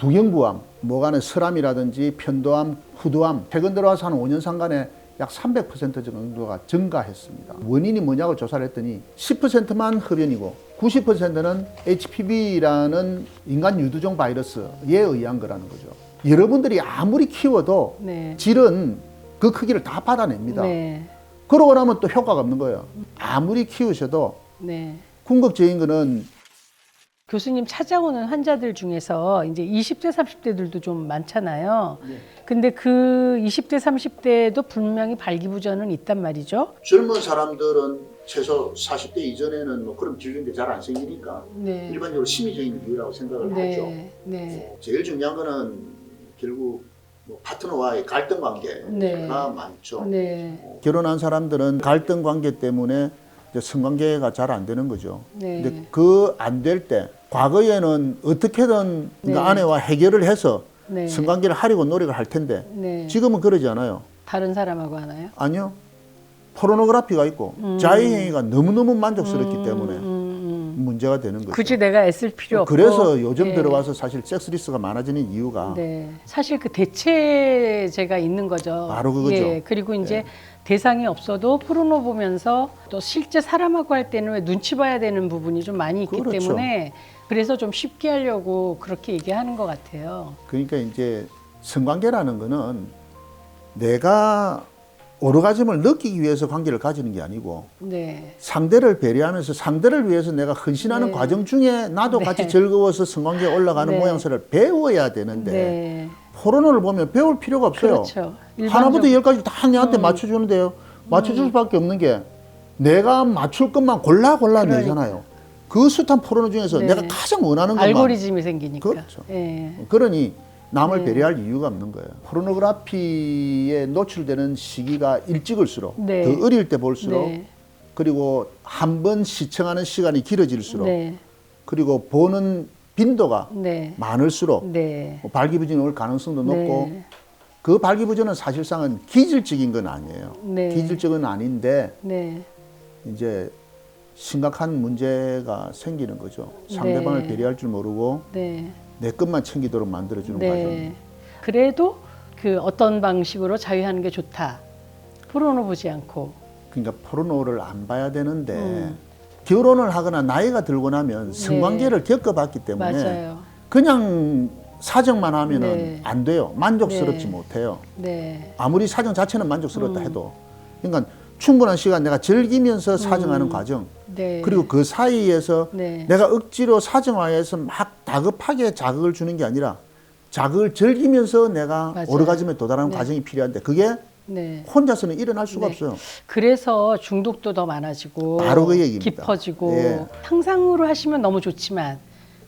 두경부암, 목 안에 설암이라든지 편도암, 후두암 최근 들어와서 한 5년 상간에 약 300% 정도가 증가했습니다. 원인이 뭐냐고 조사를 했더니 10%만 흡연이고 90%는 HPV라는 인간 유두종 바이러스에 의한 거라는 거죠. 여러분들이 아무리 키워도 네. 질은 그 크기를 다 받아냅니다. 네. 그러고 나면 또 효과가 없는 거예요. 아무리 키우셔도 네. 궁극적인 거는 교수님 찾아오는 환자들 중에서 이제 20대, 30대들도 좀 많잖아요. 네. 근데 그 20대, 30대도 분명히 발기부전은 있단 말이죠. 젊은 사람들은 최소 40대 이전에는 뭐 그런 질병이 잘 안 생기니까 네. 일반적으로 심리적인 이유라고 생각을 하죠. 네. 네. 제일 중요한 거는 결국 뭐 파트너와의 갈등 관계가 네. 많죠. 네. 결혼한 사람들은 갈등 관계 때문에 이제 성관계가 잘 안 되는 거죠. 네. 근데 그 안 될 때 과거에는 어떻게든 네. 그 아내와 해결을 해서 네. 성관계를 하려고 노력을 할 텐데 네. 지금은 그러지 않아요. 다른 사람하고 하나요? 아니요. 포르노그래피가 있고 자의행위가 너무너무 만족스럽기 때문에 문제가 되는 거죠. 굳이 내가 애쓸 필요 없고. 그래서 요즘 네. 들어와서 사실 섹스리스가 많아지는 이유가 네. 사실 그 대체제가 있는 거죠. 바로 그거죠. 예. 그리고 이제 대상이 없어도 포르노 보면서 또 실제 사람하고 할 때는 왜 눈치 봐야 되는 부분이 좀 많이 있기 그렇죠. 때문에 그래서 좀 쉽게 하려고 그렇게 얘기하는 것 같아요. 그러니까 이제 성관계라는 거는 내가 오르가즘을 느끼기 위해서 관계를 가지는 게 아니고 네. 상대를 배려하면서 상대를 위해서 내가 헌신하는 네. 과정 중에 나도 네. 같이 즐거워서 성관계에 올라가는 네. 모양새를 배워야 되는데 네. 포르노를 보면 배울 필요가 없어요. 그렇죠. 하나부터 열까지 다 내한테 맞춰주는데요. 맞춰줄 수밖에 없는 게 내가 맞출 것만 골라 그러니까. 내잖아요. 그 숱한 포르노 중에서 네. 내가 가장 원하는 것만. 알고리즘이 생기니까. 그렇죠. 예. 그러니 남을 네. 배려할 이유가 없는 거예요. 포르노그래피에 노출되는 시기가 일찍을수록 네. 더 어릴 때 볼수록 네. 그리고 한 번 시청하는 시간이 길어질수록 네. 그리고 보는 빈도가 네. 많을수록 네. 뭐 발기부전이 올 가능성도 높고 네. 그 발기부전은 사실상은 기질적인 건 아니에요. 네. 기질적은 아닌데 네. 이제 심각한 문제가 생기는 거죠. 상대방을 네. 배려할 줄 모르고 네. 내 것만 챙기도록 만들어주는 과정. 네. 그래도 그 어떤 방식으로 자유하는 게 좋다. 포르노 보지 않고. 그러니까 포르노를 안 봐야 되는데 결혼을 하거나 나이가 들고 나면 성관계를 겪어봤기 때문에 맞아요. 그냥 사정만 하면은 네. 안 돼요. 만족스럽지 네. 못해요. 네. 아무리 사정 자체는 만족스럽다 해도. 그러니까 충분한 시간 내가 즐기면서 사정하는 과정. 네. 그리고 그 사이에서 네. 내가 억지로 사정화해서 막 다급하게 자극을 주는 게 아니라 자극을 즐기면서 내가 맞아요. 오르가즘에 도달하는 네. 과정이 필요한데 그게 네. 혼자서는 일어날 수가 네. 없어요. 그래서 중독도 더 많아지고 바로 그 얘기입니다. 깊어지고 예. 상상으로 하시면 너무 좋지만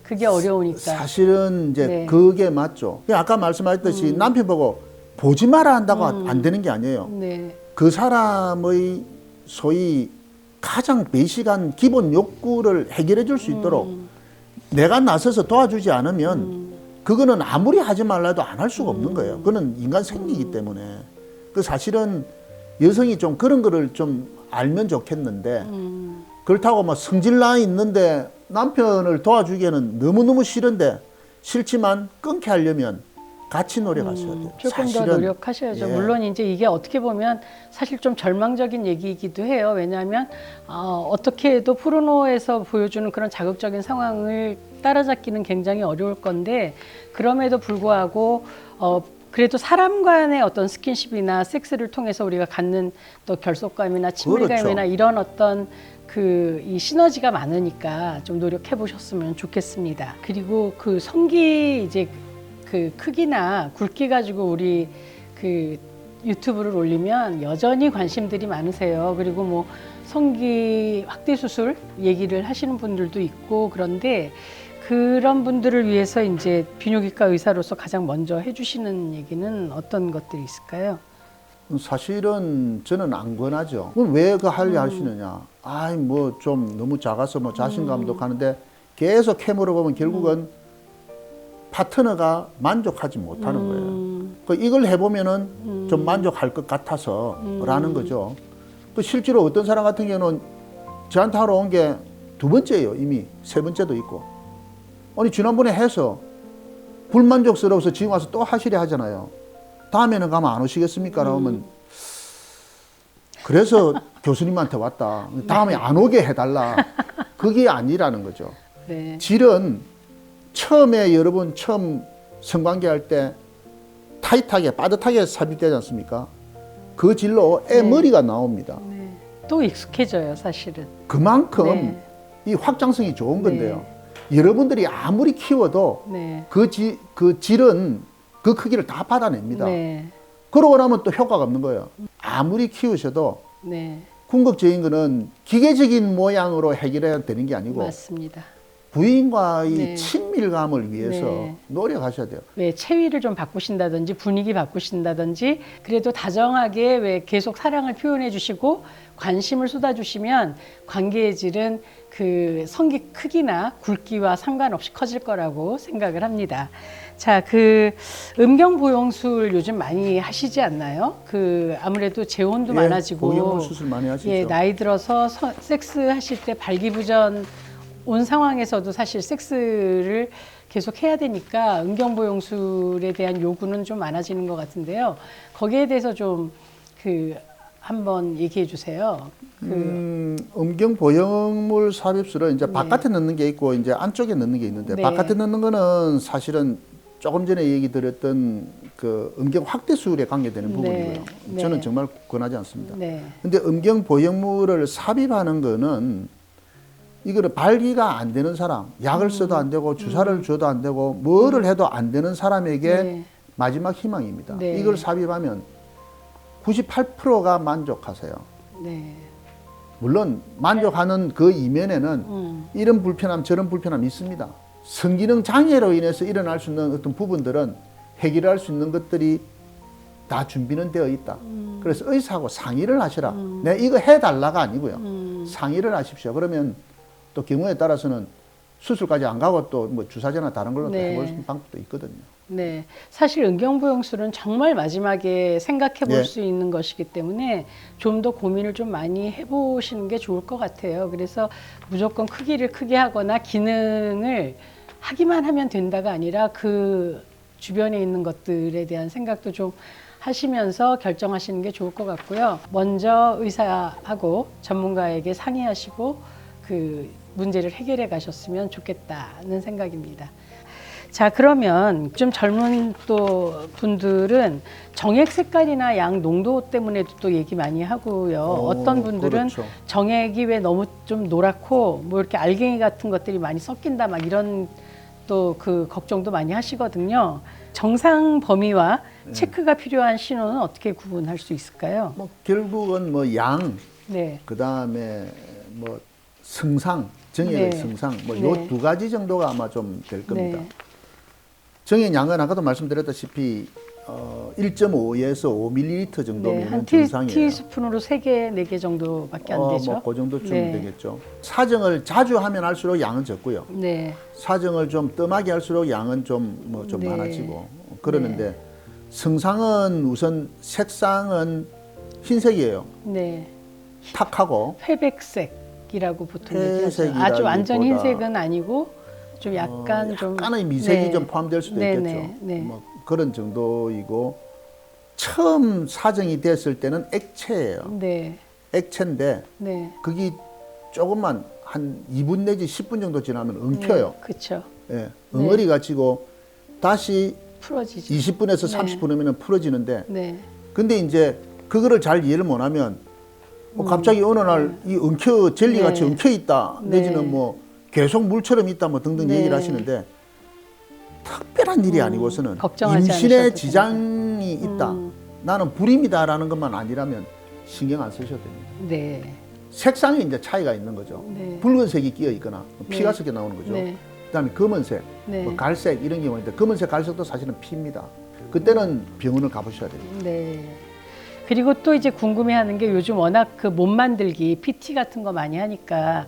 그게 어려우니까. 사실은 이제 네. 그게 맞죠. 아까 말씀하셨듯이 남편 보고 보지 마라 한다고 안 되는 게 아니에요. 네. 그 사람의 소위 가장 베이직한 기본 욕구를 해결해 줄 수 있도록 내가 나서서 도와주지 않으면 그거는 아무리 하지 말라도 안 할 수가 없는 거예요. 그거는 인간 생리이기 때문에. 그 사실은 여성이 좀 그런 거를 좀 알면 좋겠는데 그렇다고 뭐 성질 나 있는데 남편을 도와주기에는 너무너무 싫은데 싫지만 끊게 하려면 같이 노력하셔야 돼요. 조금 더 노력하셔야죠. 예. 물론 이제 이게 어떻게 보면 사실 좀 절망적인 얘기이기도 해요. 왜냐하면 어떻게 해도 포르노에서 보여주는 그런 자극적인 상황을 따라잡기는 굉장히 어려울 건데 그럼에도 불구하고 그래도 사람 간의 어떤 스킨십이나 섹스를 통해서 우리가 갖는 또 결속감이나 친밀감이나 그렇죠. 이런 어떤 이 시너지가 많으니까 좀 노력해 보셨으면 좋겠습니다. 그리고 그 성기 이제 그 크기나 굵기 가지고 우리 그 유튜브를 올리면 여전히 관심들이 많으세요. 그리고 뭐 성기 확대 수술 얘기를 하시는 분들도 있고 그런데 그런 분들을 위해서 이제 비뇨기과 의사로서 가장 먼저 해주시는 얘기는 어떤 것들이 있을까요? 사실은 저는 안 권하죠. 왜 그 할 일 하시느냐. 아이 뭐 좀 너무 작아서 뭐 자신감도 가는데 계속 캐물어 보면 결국은 파트너가 만족하지 못하는 거예요. 이걸 해보면은 좀 만족할 것 같아서 라는 거죠. 실제로 어떤 사람 같은 경우는 저한테 하러 온 게 2번째예요. 이미 3번째도 있고. 아니 지난번에 해서 불만족스러워서 지금 와서 또 하시려 하잖아요. 다음에는 가면 안 오시겠습니까? 라고 하면 그래서 교수님한테 왔다. 다음에 안 오게 해달라. 그게 아니라는 거죠. 네. 질은 처음에 여러분 처음 성관계할 때 타이트하게 빠듯하게 삽입되지 않습니까? 그 질로 애 네. 머리가 나옵니다. 네. 또 익숙해져요, 사실은. 그만큼 네. 이 확장성이 좋은 건데요. 여러분들이 아무리 키워도 네. 그 질은 그 크기를 다 받아냅니다. 네. 그러고 나면 또 효과가 없는 거예요. 아무리 키우셔도 네. 궁극적인 거는 기계적인 모양으로 해결해야 되는 게 아니고 맞습니다. 부인과의 네. 친밀감을 위해서 네. 노력하셔야 돼요. 왜 체위를 좀 바꾸신다든지 분위기 바꾸신다든지 그래도 다정하게 왜 계속 사랑을 표현해 주시고 관심을 쏟아 주시면 관계의 질은 그 성기 크기나 굵기와 상관없이 커질 거라고 생각을 합니다. 자, 그 음경 보형술 요즘 많이 하시지 않나요? 그 아무래도 재혼도 많아지고 고경물 수술 많이 하시죠. 예, 나이 들어서 섹스 하실 때 발기부전 온 상황에서도 사실 섹스를 계속 해야 되니까 음경보형술에 대한 요구는 좀 많아지는 것 같은데요. 거기에 대해서 좀 그 한번 얘기해 주세요. 음경 보형물 삽입술은 이제 네. 바깥에 넣는 게 있고 이제 안쪽에 넣는 게 있는데 네. 바깥에 넣는 거는 사실은 조금 전에 얘기 드렸던 그 음경 확대술에 관계되는 부분이고요. 네. 저는 네. 정말 권하지 않습니다. 네. 근데 음경 보형물을 삽입하는 거는 이거는 발기가 안 되는 사람, 약을 써도 안 되고 주사를 줘도 안 되고 뭐를 해도 안 되는 사람에게 네. 마지막 희망입니다. 네. 이걸 삽입하면 98%가 만족하세요. 네. 물론 만족하는 그 이면에는 이런 불편함 저런 불편함이 있습니다. 성기능 장애로 인해서 일어날 수 있는 어떤 부분들은 해결할 수 있는 것들이 다 준비는 되어 있다. 그래서 의사하고 상의를 하시라. 내가 이거 해달라가 아니고요. 상의를 하십시오. 그러면 또 경우에 따라서는 수술까지 안 가고 또 뭐 주사제나 다른 걸로 네. 해볼 수 있는 방법도 있거든요. 네, 사실 음경보형술은 정말 마지막에 생각해 볼 네. 수 있는 것이기 때문에 좀 더 고민을 좀 많이 해보시는 게 좋을 것 같아요. 그래서 무조건 크기를 크게 하거나 기능을 하기만 하면 된다가 아니라 그 주변에 있는 것들에 대한 생각도 좀 하시면서 결정하시는 게 좋을 것 같고요. 먼저 의사하고 전문가에게 상의하시고 그 문제를 해결해 가셨으면 좋겠다는 생각입니다. 자, 그러면 좀 젊은 또 분들은 정액 색깔이나 양 농도 때문에도 또 얘기 많이 하고요. 어떤 분들은 그렇죠. 정액이 왜 너무 좀 노랗고 뭐 이렇게 알갱이 같은 것들이 많이 섞인다 막 이런 또 그 걱정도 많이 하시거든요. 정상 범위와 체크가 필요한 신호는 어떻게 구분할 수 있을까요? 뭐 결국은 뭐 양, 네. 그 다음에 뭐 성상, 정액의 네. 성상, 뭐 요 네. 두 가지 정도가 아마 좀 될 겁니다. 네. 정액 양은 아까도 말씀드렸다시피 1.5에서 5ml 정도면 네, 한 정상이에요. 티스푼으로 3개, 4개 정도밖에 안 되죠. 뭐그 정도쯤 네. 되겠죠. 사정을 자주 하면 할수록 양은 적고요. 네. 사정을 좀 뜸하게 할수록 양은 좀 네. 많아지고 그러는데 성상은 우선 색상은 흰색이에요. 네. 탁하고 회백색이라고 보통 얘기하죠. 회색이라기보다 아주 완전 흰색은 아니고 좀 약간 좀 약간의 미색이 네. 좀 포함될 수도 네, 있겠죠. 네, 네. 뭐 그런 정도이고 처음 사정이 됐을 때는 액체예요. 네. 액체인데 네. 그게 조금만 한 2분 내지 10분 정도 지나면 엉켜요. 그렇죠. 예, 엉어리가 지고 다시 풀어지죠. 20분에서 네. 30분 후면 풀어지는데 네. 근데 이제 그거를 잘 이해를 못하면 갑자기 어느 날 이 엉켜 젤리같이 네. 엉켜 있다 네. 내지는 뭐 계속 물처럼 있다 뭐 등등 네. 얘기를 하시는데 특별한 일이 아니고서는 걱정하지 임신에 않으셔도 지장이 있다. 나는 불임이다라는 것만 아니라면 신경 안 쓰셔도 됩니다. 네. 색상에 이제 차이가 있는 거죠. 네. 붉은색이 끼어 있거나 피가 네. 섞여 나오는 거죠. 네. 그다음에 검은색, 네. 뭐 갈색 이런 경우인데 검은색, 갈색도 사실은 피입니다. 그때는 병원을 가보셔야 됩니다. 네. 그리고 또 이제 궁금해하는 게 요즘 워낙 그 몸 만들기 PT 같은 거 많이 하니까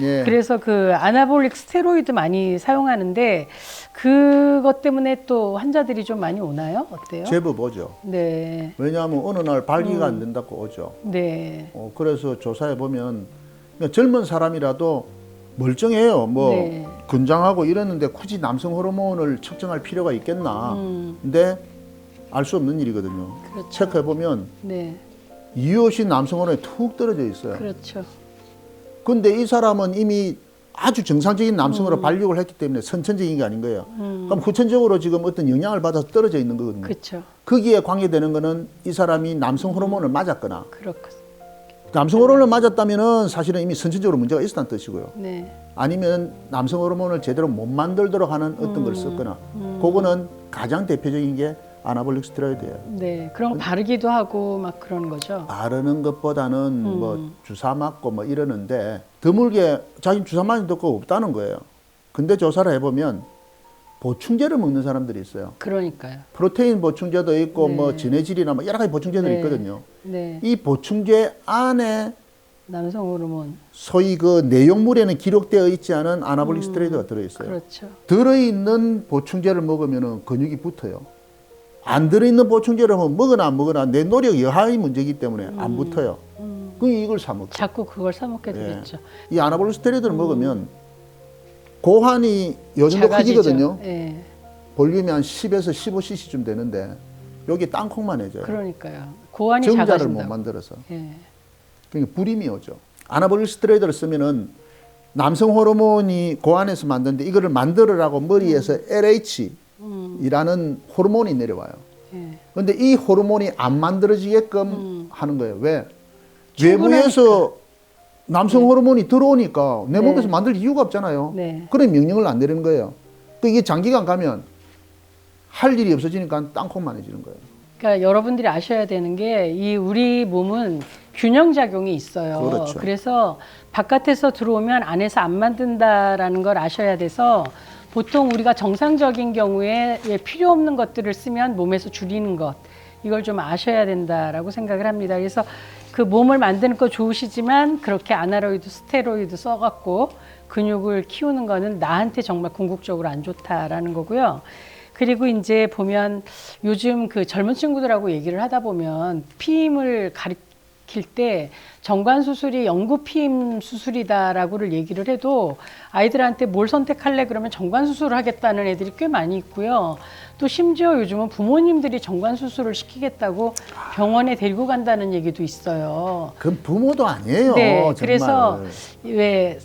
예. 그래서 그 아나볼릭 스테로이드 많이 사용하는데 그것 때문에 또 환자들이 좀 많이 오나요? 어때요? 제법 오죠. 네. 왜냐하면 어느 날 발기가 안 된다고 오죠. 네. 그래서 조사해 보면 젊은 사람이라도 멀쩡해요. 뭐 네. 건장하고 이랬는데 굳이 남성 호르몬을 측정할 필요가 있겠나? 근데 알 수 없는 일이거든요. 그렇죠. 체크해 보면 네. 이유 없이 남성 호르몬이 툭 떨어져 있어요. 그렇죠. 근데 이 사람은 이미 아주 정상적인 남성으로 발육을 했기 때문에 선천적인 게 아닌 거예요. 그럼 후천적으로 지금 어떤 영향을 받아서 떨어져 있는 거거든요. 그렇죠. 거기에 관계되는 거는 이 사람이 남성 호르몬을 맞았거나 그렇고. 남성 호르몬을 맞았다면은 사실은 이미 선천적으로 문제가 있었다는 뜻이고요. 네. 아니면 남성 호르몬을 제대로 못 만들도록 하는 어떤 걸 썼거나 그거는 가장 대표적인 게 아나볼릭 스테로이드예요. 네. 그런 거 바르기도 하고 막 그런 거죠. 바르는 것보다는 뭐 주사 맞고 뭐 이러는데 드물게 자기 주사 맞은 거 없다는 거예요. 근데 조사를 해보면 보충제를 먹는 사람들이 있어요. 그러니까요. 프로테인 보충제도 있고 네. 뭐 진해질이나 뭐 여러 가지 보충제들이 네. 있거든요. 네. 이 보충제 안에 남성 호르몬. 소위 그 내용물에는 기록되어 있지 않은 아나볼릭 스테로이드가 들어있어요. 그렇죠. 들어있는 보충제를 먹으면 근육이 붙어요. 안 들어있는 보충제를 먹으나 안 먹으나 내 노력 여하의 문제이기 때문에 안 붙어요. 그럼 이걸 사 먹죠. 자꾸 그걸 사 먹게 예. 되겠죠. 이 아나볼릭 스테로이드를 먹으면 고환이 요 정도 작아지죠. 크기거든요. 예. 볼륨이 한 10에서 15cc쯤 되는데 여기 땅콩만 해져요. 그러니까요. 고환이 정자를 작아진다고. 못 만들어서. 예. 그러니까 불임이 오죠. 아나볼릭 스테로이드를 쓰면은 남성 호르몬이 고안에서 만드는데 이거를 만들으라고 머리에서 LH이라는 호르몬이 내려와요. 예. 근데 이 호르몬이 안 만들어지게끔 하는 거예요. 왜? 충분하니까. 외부에서 남성 호르몬이 들어오니까 내 네. 몸에서 만들 이유가 없잖아요. 네. 그래 명령을 안 내리는 거예요. 또 이게 장기간 가면 할 일이 없어지니까 땅콩만해지는 거예요. 그러니까 여러분들이 아셔야 되는 게 이 우리 몸은 균형 작용이 있어요. 그렇죠. 그래서 바깥에서 들어오면 안에서 안 만든다라는 걸 아셔야 돼서 보통 우리가 정상적인 경우에 왜 필요 없는 것들을 쓰면 몸에서 줄이는 것 이걸 좀 아셔야 된다라고 생각을 합니다. 그래서 그 몸을 만드는 거 좋으시지만 그렇게 아나로이드 스테로이드 써갖고 근육을 키우는 거는 나한테 정말 궁극적으로 안 좋다라는 거고요. 그리고 이제 보면 요즘 그 젊은 친구들하고 얘기를 하다 보면 피임을 가리킬 때 정관 수술이 영구 피임 수술이다라고를 얘기를 해도 아이들한테 뭘 선택할래 그러면 정관 수술을 하겠다는 애들이 꽤 많이 있고요. 또 심지어 요즘은 부모님들이 정관 수술을 시키겠다고 병원에 데리고 간다는 얘기도 있어요. 그건 부모도 아니에요. 네, 정말. 그래서 왜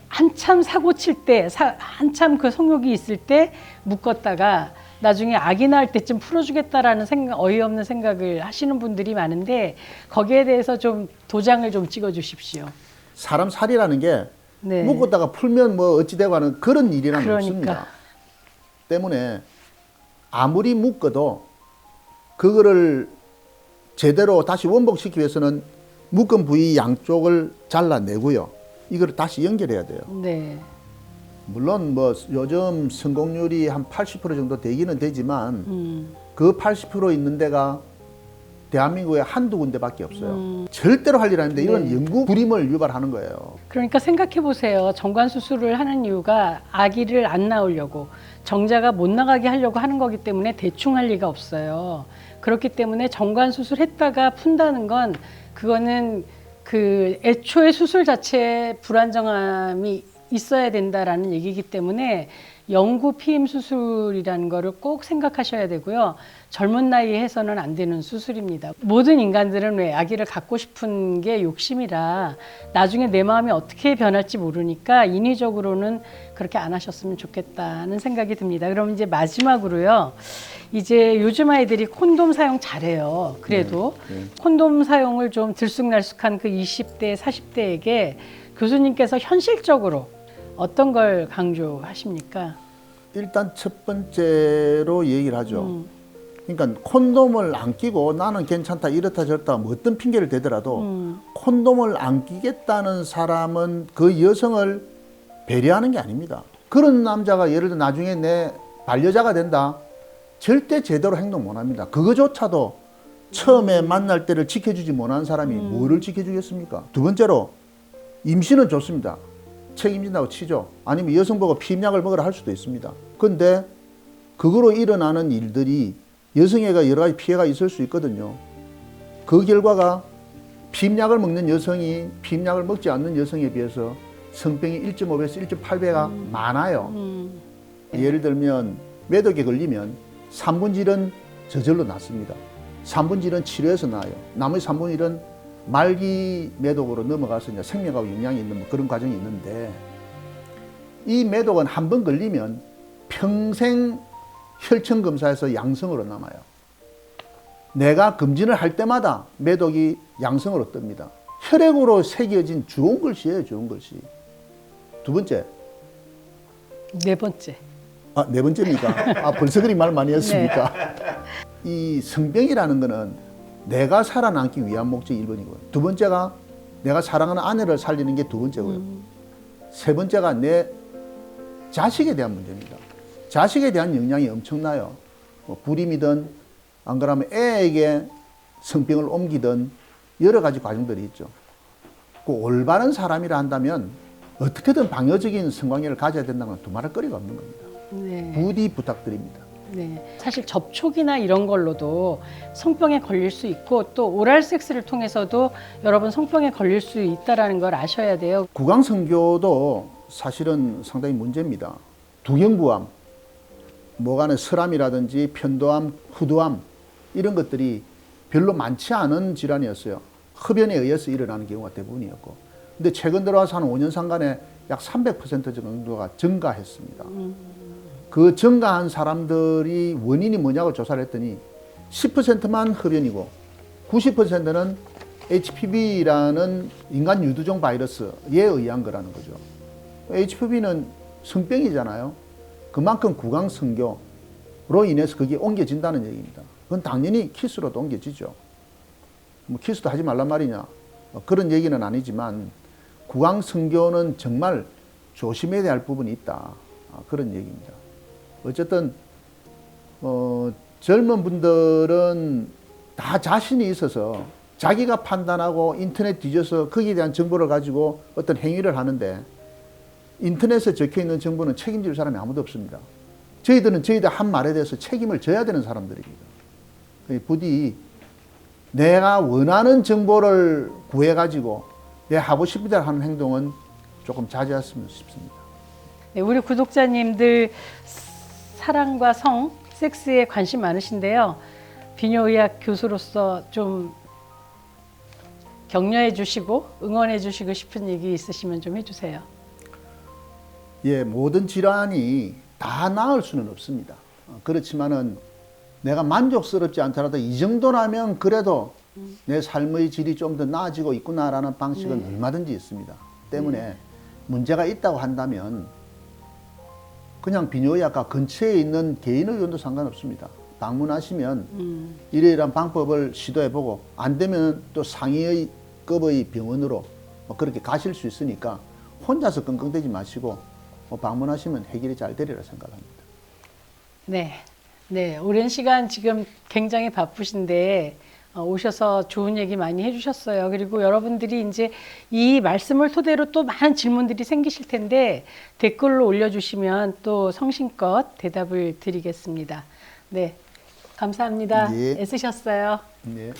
한참 사고 칠 때, 한참 그 성욕이 있을 때 묶었다가 나중에 아기 낳을 때쯤 풀어주겠다라는 생각, 어이없는 생각을 하시는 분들이 많은데 거기에 대해서 좀 도장을 좀 찍어주십시오. 사람 살이라는 게 네. 묶었다가 풀면 뭐 어찌되고 하는 그런 일이란 그러니까. 없습니다. 때문에 아무리 묶어도 그거를 제대로 다시 원복시키기 위해서는 묶은 부위 양쪽을 잘라내고요. 이걸 다시 연결해야 돼요. 네. 물론 뭐 요즘 성공률이 한 80% 정도 되기는 되지만 그 80% 있는 데가 대한민국에 한두 군데밖에 없어요. 절대로 할 일 아닌데 이건 네. 영구 불임을 유발하는 거예요. 그러니까 생각해 보세요. 정관 수술을 하는 이유가 아기를 안 낳으려고 정자가 못 나가게 하려고 하는 거기 때문에 대충 할 리가 없어요. 그렇기 때문에 정관 수술했다가 푼다는 건 그거는 그 애초에 수술 자체에 불안정함이 있어야 된다라는 얘기이기 때문에 영구 피임 수술이라는 거를 꼭 생각하셔야 되고요. 젊은 나이에 해서는 안 되는 수술입니다. 모든 인간들은 왜 아기를 갖고 싶은 게 욕심이라 나중에 내 마음이 어떻게 변할지 모르니까 인위적으로는 그렇게 안 하셨으면 좋겠다는 생각이 듭니다. 그럼 이제 마지막으로요. 이제 요즘 아이들이 콘돔 사용 잘해요. 그래도 콘돔 사용을 좀 들쑥날쑥한 그 20대, 40대에게 교수님께서 현실적으로 어떤 걸 강조하십니까? 일단 첫 번째로 얘기를 하죠. 그러니까 콘돔을 안 끼고 나는 괜찮다 이렇다 저렇다 뭐 어떤 핑계를 대더라도 콘돔을 안 끼겠다는 사람은 그 여성을 배려하는 게 아닙니다. 그런 남자가 예를 들어 나중에 내 반려자가 된다. 절대 제대로 행동 못 합니다. 그거조차도 처음에 만날 때를 지켜주지 못한 사람이 뭐를 지켜주겠습니까? 두 번째로 임신은 좋습니다. 책임진다고 치죠. 아니면 여성 보고 피임약을 먹으라 할 수도 있습니다. 그런데 그거로 일어나는 일들이 여성에게 여러 가지 피해가 있을 수 있거든요. 그 결과가 피임약을 먹는 여성이 피임약을 먹지 않는 여성에 비해서 성병이 1.5배에서 1.8배가 많아요. 음. 예를 들면 매독에 걸리면 3분의 1은 저절로 낫습니다. 3분의 1은 치료해서 나아요. 나머지 3분의 1은 말기 매독으로 넘어가서 이제 생명하고 영향이 있는 뭐 그런 과정이 있는데, 이 매독은 한 번 걸리면 평생 혈청 검사에서 양성으로 남아요. 내가 검진을 할 때마다 매독이 양성으로 뜹니다. 혈액으로 새겨진 좋은 글씨예요, 좋은 글씨. 두 번째. 네 번째. 아, 네 번째입니까? 아, 벌써 그리 말 많이 했습니까? 이 성병이라는 거는 내가 살아남기 위한 목적이 1번이고요. 두 번째가 내가 사랑하는 아내를 살리는 게 두 번째고요. 세 번째가 내 자식에 대한 문제입니다. 자식에 대한 영향이 엄청나요. 뭐 불임이든 안 그러면 애에게 성병을 옮기든 여러 가지 과정들이 있죠. 그 올바른 사람이라 한다면 어떻게든 방어적인 성관계를 가져야 된다는 건 두말할 거리가 없는 겁니다. 네. 부디 부탁드립니다. 네. 사실 접촉이나 이런 걸로도 성병에 걸릴 수 있고 또 오랄 섹스를 통해서도 여러분 성병에 걸릴 수 있다라는 걸 아셔야 돼요. 구강성교도 사실은 상당히 문제입니다. 두경부암, 모간의 설암이라든지 편도암, 후두암 이런 것들이 별로 많지 않은 질환이었어요. 흡연에 의해서 일어나는 경우가 대부분이었고, 근데 최근 들어와서 한 5년 상간에 약 300% 정도가 증가했습니다. 그 증가한 사람들이 원인이 뭐냐고 조사를 했더니 10%만 흡연이고 90%는 HPV라는 인간 유두종 바이러스에 의한 거라는 거죠. HPV는 성병이잖아요. 그만큼 구강성교로 인해서 그게 옮겨진다는 얘기입니다. 그건 당연히 키스로도 옮겨지죠. 뭐 키스도 하지 말란 말이냐, 그런 얘기는 아니지만 구강성교는 정말 조심해야 할 부분이 있다, 그런 얘기입니다. 어쨌든 젊은 분들은 다 자신이 있어서 자기가 판단하고 인터넷 뒤져서 거기에 대한 정보를 가지고 어떤 행위를 하는데, 인터넷에 적혀있는 정보는 책임질 사람이 아무도 없습니다. 저희들은 저희들 한 말에 대해서 책임을 져야 되는 사람들입니다. 부디 내가 원하는 정보를 구해가지고 내 하고 싶은 대로 하는 행동은 조금 자제했으면 싶습니다. 네, 우리 구독자님들 사랑과 성, 섹스에 관심 많으신데요. 비뇨의학 교수로서 좀 격려해 주시고 응원해 주시고 싶은 얘기 있으시면 좀 해주세요. 예, 모든 질환이 다 나을 수는 없습니다. 그렇지만은 내가 만족스럽지 않더라도 이 정도라면 그래도 내 삶의 질이 좀 더 나아지고 있구나라는 방식은 얼마든지 있습니다. 때문에 문제가 있다고 한다면 그냥 비뇨의학과 근처에 있는 개인의원도 상관없습니다. 방문하시면 이러이러한 방법을 시도해보고 안 되면 또 상위의 급의 병원으로 그렇게 가실 수 있으니까 혼자서 끙끙대지 마시고 방문하시면 해결이 잘 되리라 생각합니다. 네, 네, 오랜 시간 지금 굉장히 바쁘신데 오셔서 좋은 얘기 많이 해주셨어요. 그리고 여러분들이 이제 이 말씀을 토대로 또 많은 질문들이 생기실 텐데 댓글로 올려주시면 또 성심껏 대답을 드리겠습니다. 네, 감사합니다. 예. 애쓰셨어요. 네.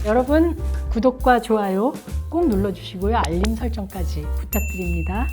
여러분 구독과 좋아요 꼭 눌러주시고요. 알림 설정까지 부탁드립니다.